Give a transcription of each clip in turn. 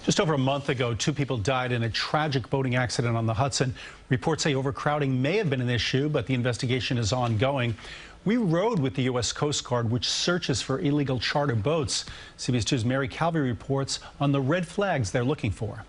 Just over a month ago, 2 people died in a tragic boating accident on the Hudson. Reports say overcrowding may have been an issue, but the investigation is ongoing. We rode with the U.S. Coast Guard, which searches for illegal charter boats. CBS2's Calvi reports on the red flags they're looking for.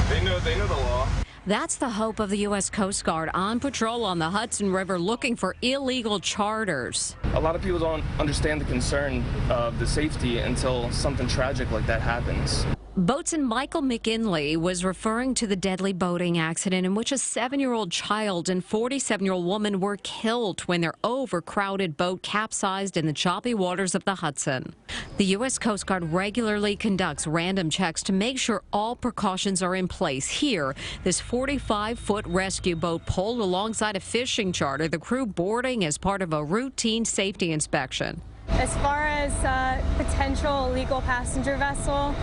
They know the law. That's the hope of the U.S. Coast Guard on patrol on the Hudson River looking for illegal charters. A lot of people don't understand the concern of the safety until something tragic like that happens. Boatswain Michael McGinley was referring to the deadly boating accident in which a 7-year-old child and 47-year-old woman were killed when their overcrowded boat capsized in the choppy waters of the Hudson. The U.S. Coast Guard regularly conducts random checks to make sure all precautions are in place. Here, this 45-foot rescue boat pulled alongside a fishing charter, the crew boarding as part of a routine safety inspection. As far as potential illegal passenger vessel,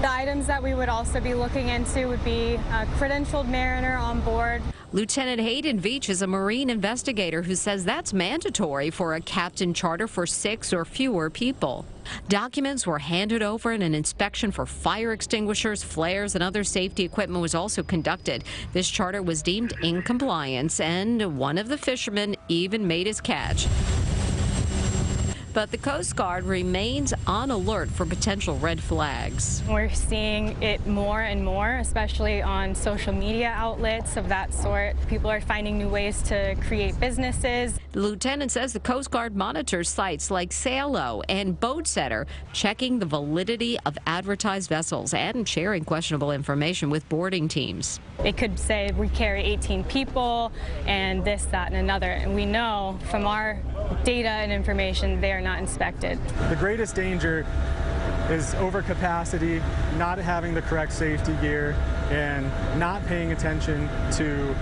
the items that we would also be looking into would be a credentialed mariner on board. Lieutenant Hayden Veach is a marine investigator who says that's mandatory for a captain charter for 6 or fewer people. Documents were handed over and an inspection for fire extinguishers, flares, and other safety equipment was also conducted. This charter was deemed in compliance, and one of the fishermen even made his catch. But the Coast Guard remains on alert for potential red flags. We're seeing it more and more, especially on social media outlets of that sort. People are finding new ways to create businesses. The lieutenant says the Coast Guard monitors sites like Sailo and Boat Setter, checking the validity of advertised vessels and sharing questionable information with boarding teams. It could say we carry 18 people and this, that, and another. And we know from our data and information they are not inspected. The greatest danger is overcapacity, not having the correct safety gear, and not paying attention to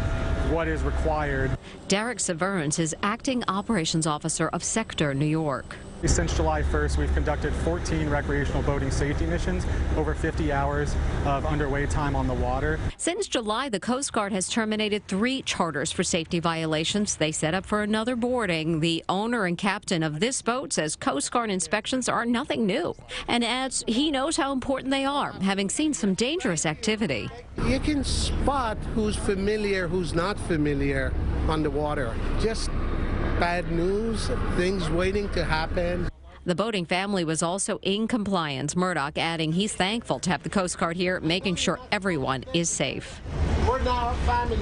what is required. Derek Severance is acting operations officer of Sector New York. Since July 1st, we've conducted 14 recreational boating safety missions, over 50 hours of underway time on the water. Since July, the Coast Guard has terminated 3 charters for safety violations. They set up for another boarding. The owner and captain of this boat says Coast Guard inspections are nothing new and adds he knows how important they are, having seen some dangerous activity. You can spot who's familiar, who's not familiar on the water. Just bad news, things waiting to happen. The boating family was also in compliance. Murdoch adding he's thankful to have the Coast Guard here, making sure everyone is safe. We're now a family.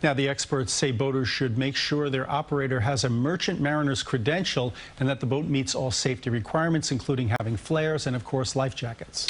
Now, the experts say boaters should make sure their operator has a merchant mariner's credential and that the boat meets all safety requirements, including having flares and, of course, life jackets.